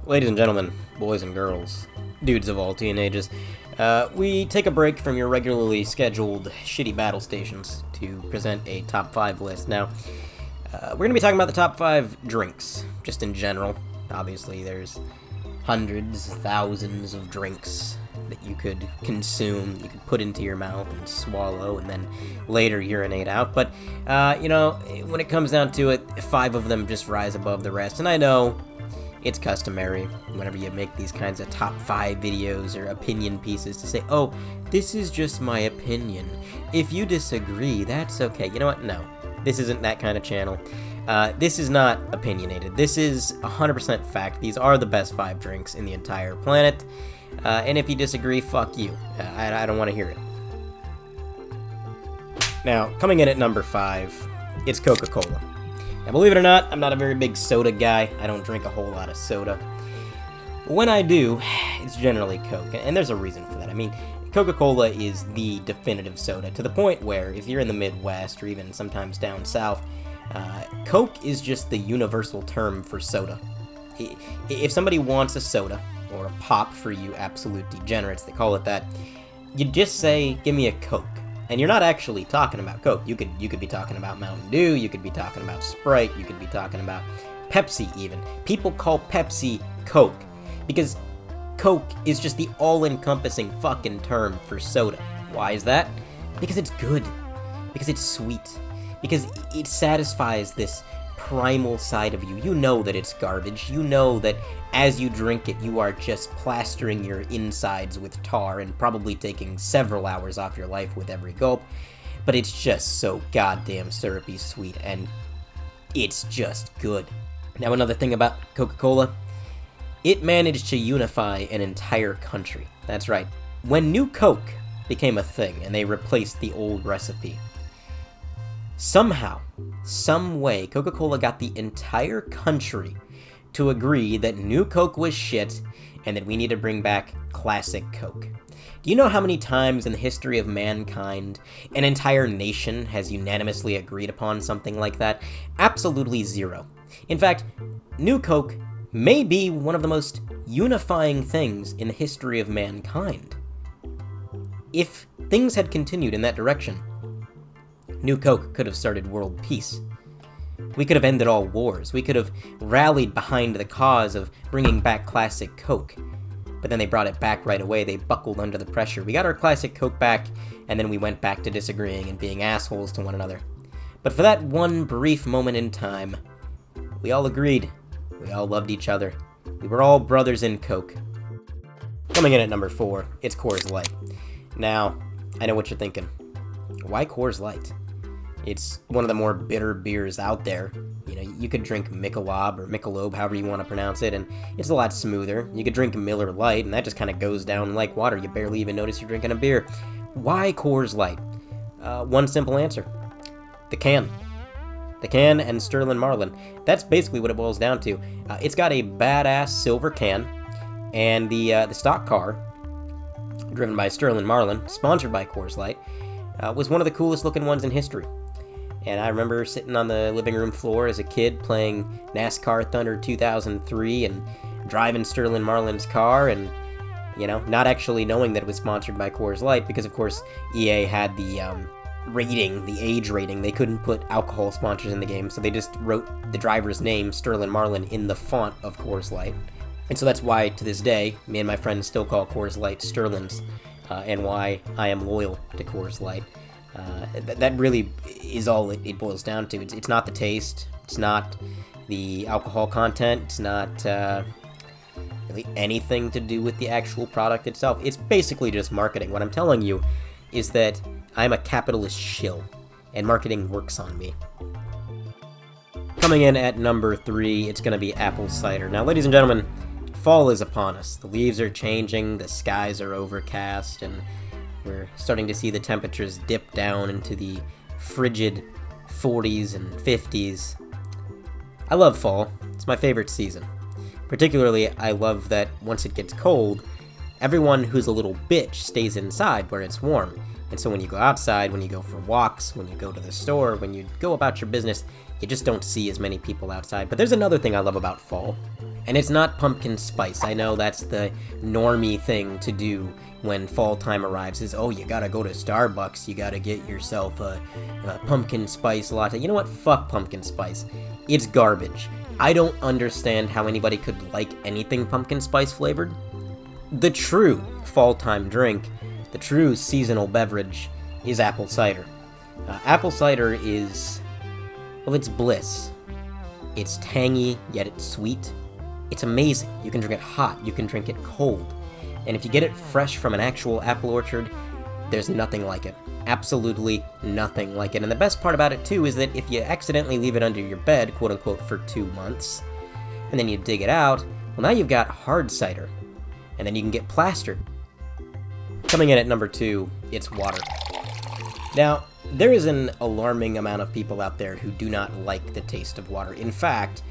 Ladies and gentlemen, boys and girls, dudes of all teenagers, we take a break from your regularly scheduled shitty battle stations to present a top 5 list. Now, we're going to be talking about the top 5 drinks, just in general. Obviously, there's hundreds, thousands of drinks that you could consume, you could put into your mouth and swallow, and then later urinate out. But, when it comes down to it, 5 of them just rise above the rest. And I know it's customary whenever you make these kinds of top 5 videos or opinion pieces to say, oh, this is just my opinion. If you disagree, that's okay. You know what? No, this isn't that kind of channel. This is not opinionated. This is 100% fact. These are the best 5 drinks in the entire planet. And if you disagree, fuck you. I don't want to hear it. Now, coming in at number 5, it's CocaCola. Now, believe it or not, I'm not a very big soda guy. I don't drink a whole lot of soda. When I do, it's generally Coke, and there's a reason for that. I mean, Coca-Cola is the definitive soda, to the point where if you're in the Midwest or even sometimes down south, Coke is just the universal term for soda. If somebody wants a soda, or a pop for you absolute degenerates, they call it that, you just say, give me a Coke. And you're not actually talking about Coke. You could be talking about Mountain Dew, you could be talking about Sprite, you could be talking about Pepsi even. People call Pepsi Coke because Coke is just the all-encompassing fucking term for soda. Why is that? Because it's good. Because it's sweet. Because it satisfies this primal side of you. You know that it's garbage. You know that as you drink it, you are just plastering your insides with tar and probably taking several hours off your life with every gulp. But it's just so goddamn syrupy sweet, and it's just good. Now, another thing about Coca-Cola, it managed to unify an entire country. That's right. When New Coke became a thing and they replaced the old recipe, somehow, some way, Coca-Cola got the entire country to agree that New Coke was shit and that we need to bring back classic Coke. Do you know how many times in the history of mankind an entire nation has unanimously agreed upon something like that? Absolutely zero. In fact, New Coke may be one of the most unifying things in the history of mankind. If things had continued in that direction, New Coke could have started world peace. We could have ended all wars. We could have rallied behind the cause of bringing back classic Coke. But then they brought it back right away. They buckled under the pressure. We got our classic Coke back, and then we went back to disagreeing and being assholes to one another. But for that one brief moment in time, we all agreed. We all loved each other. We were all brothers in Coke. Coming in at number 4, it's Coors Light. Now, I know what you're thinking. Why Coors Light? It's one of the more bitter beers out there. You know, you could drink Michelob or Michelob, however you want to pronounce it, and it's a lot smoother. You could drink Miller Lite, and that just kind of goes down like water. You barely even notice you're drinking a beer. Why Coors Light? One simple answer. The can. The can and Sterling Marlin. That's basically what it boils down to. It's got a badass silver can, and the stock car, driven by Sterling Marlin, sponsored by Coors Light, was one of the coolest looking ones in history. And I remember sitting on the living room floor as a kid playing NASCAR Thunder 2003 and driving Sterling Marlin's car and, not actually knowing that it was sponsored by Coors Light because, of course, EA had the age rating. They couldn't put alcohol sponsors in the game, so they just wrote the driver's name, Sterling Marlin, in the font of Coors Light. And so that's why, to this day, me and my friends still call Coors Light Sterling's, and why I am loyal to Coors Light. That really is all it boils down to. It's not the taste, it's not the alcohol content, it's not really anything to do with the actual product itself. It's basically just marketing. What I'm telling you is that I'm a capitalist shill, and marketing works on me. Coming in at number 3, it's going to be apple cider. Now, ladies and gentlemen, fall is upon us. The leaves are changing, the skies are overcast, and we're starting to see the temperatures dip down into the frigid 40s and 50s. I love fall. It's my favorite season. Particularly, I love that once it gets cold, everyone who's a little bitch stays inside where it's warm. And so when you go outside, when you go for walks, when you go to the store, when you go about your business, you just don't see as many people outside. But there's another thing I love about fall, And it's not pumpkin spice. I know that's the normie thing to do when fall time arrives is, oh, you gotta go to Starbucks, you gotta get yourself a pumpkin spice latte. You know what? Fuck pumpkin spice. It's garbage. I don't understand how anybody could like anything pumpkin spice flavored. The true fall time drink, the true seasonal beverage, is apple cider. Apple cider is, well, it's bliss. It's tangy, yet it's sweet. It's amazing. You can drink it hot, you can drink it cold. And if you get it fresh from an actual apple orchard, there's nothing like it. Absolutely nothing like it. And the best part about it, too, is that if you accidentally leave it under your bed, quote-unquote, for 2 months, and then you dig it out, well, now you've got hard cider. And then you can get plastered. Coming in at number 2, it's water. Now, there is an alarming amount of people out there who do not like the taste of water. In fact,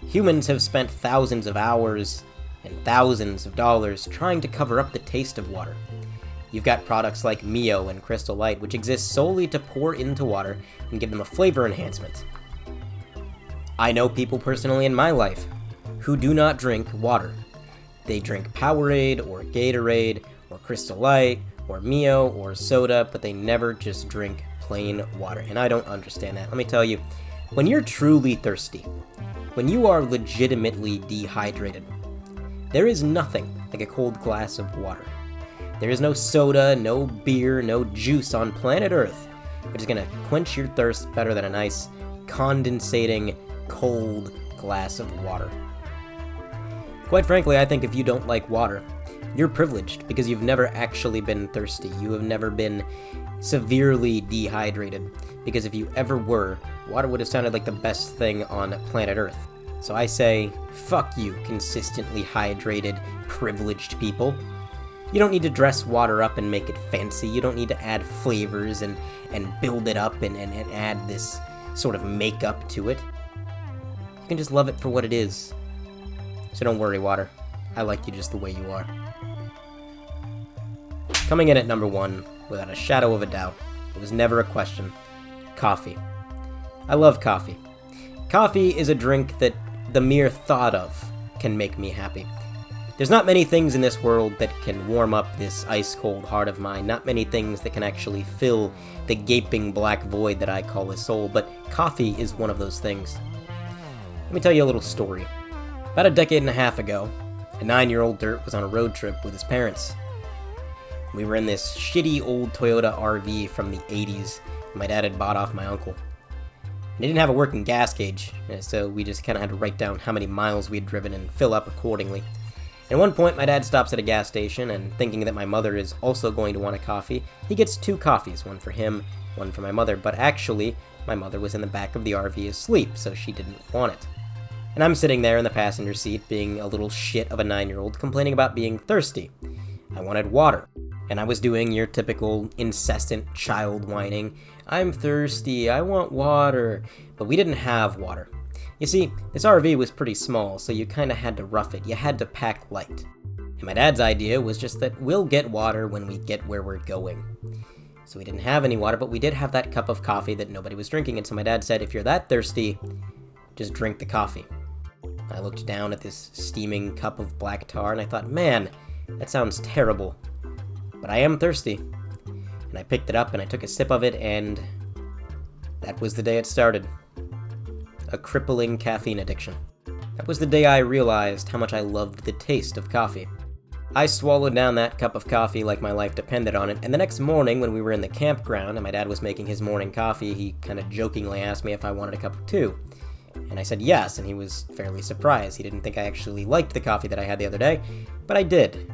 humans have spent thousands of hours and thousands of dollars trying to cover up the taste of water. You've got products like Mio and Crystal Light, which exist solely to pour into water and give them a flavor enhancement. I know people personally in my life who do not drink water. They drink Powerade or Gatorade or Crystal Light or Mio or soda, but they never just drink plain water, and I don't understand that. Let me tell you, when you're truly thirsty, when you are legitimately dehydrated, there is nothing like a cold glass of water. There is no soda, no beer, no juice on planet Earth which is going to quench your thirst better than a nice, condensating, cold glass of water. Quite frankly, I think if you don't like water, you're privileged because you've never actually been thirsty. You have never been severely dehydrated, because if you ever were, water would have sounded like the best thing on planet Earth. So I say, fuck you, consistently hydrated, privileged people. You don't need to dress water up and make it fancy. You don't need to add flavors and build it up and add this sort of makeup to it. You can just love it for what it is. So don't worry, water. I like you just the way you are. Coming in at number 1, without a shadow of a doubt, it was never a question, coffee. I love coffee. Coffee is a drink that the mere thought of can make me happy. There's not many things in this world that can warm up this ice-cold heart of mine, not many things that can actually fill the gaping black void that I call a soul, but coffee is one of those things. Let me tell you a little story. About a decade and a half ago, a 9-year-old Dirt was on a road trip with his parents. We were in this shitty old Toyota RV from the 80s that my dad had bought off my uncle. And it didn't have a working gas gauge, so we just kind of had to write down how many miles we had driven and fill up accordingly. And at one point, my dad stops at a gas station, and thinking that my mother is also going to want a coffee, he gets 2 coffees, one for him, one for my mother. But actually, my mother was in the back of the RV asleep, so she didn't want it. And I'm sitting there in the passenger seat, being a little shit of a 9-year-old, complaining about being thirsty. I wanted water. And I was doing your typical incessant child whining, I'm thirsty, I want water. But we didn't have water. You see, this RV was pretty small, so you kinda had to rough it. You had to pack light. And my dad's idea was just that we'll get water when we get where we're going. So we didn't have any water, but we did have that cup of coffee that nobody was drinking, and so my dad said, if you're that thirsty, just drink the coffee. I looked down at this steaming cup of black tar, and I thought, man, that sounds terrible. But I am thirsty. And I picked it up and I took a sip of it, and that was the day it started. A crippling caffeine addiction. That was the day I realized how much I loved the taste of coffee. I swallowed down that cup of coffee like my life depended on it, and the next morning when we were in the campground and my dad was making his morning coffee, he kind of jokingly asked me if I wanted a cup too. And I said yes, and he was fairly surprised. He didn't think I actually liked the coffee that I had the other day, but I did.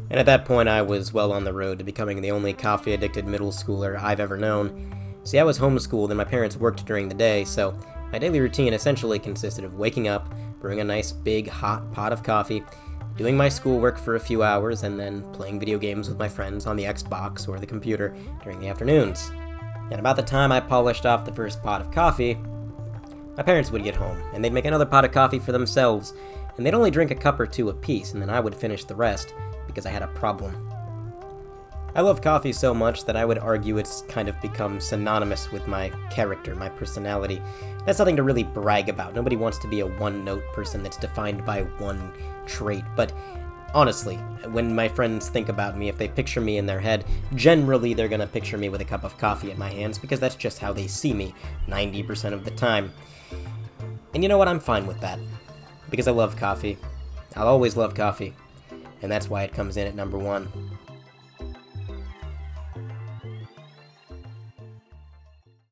And at that point, I was well on the road to becoming the only coffee-addicted middle schooler I've ever known. See, I was homeschooled and my parents worked during the day, so my daily routine essentially consisted of waking up, brewing a nice big hot pot of coffee, doing my schoolwork for a few hours, and then playing video games with my friends on the Xbox or the computer during the afternoons. And about the time I polished off the first pot of coffee, my parents would get home, and they'd make another pot of coffee for themselves, and they'd only drink a cup or 2 apiece, and then I would finish the rest, because I had a problem. I love coffee so much that I would argue it's kind of become synonymous with my character, my personality. That's nothing to really brag about. Nobody wants to be a one-note person that's defined by one trait. But honestly, when my friends think about me, if they picture me in their head, generally they're gonna picture me with a cup of coffee in my hands because that's just how they see me 90% of the time. And you know what? I'm fine with that. Because I love coffee. I'll always love coffee. And that's why it comes in at number 1.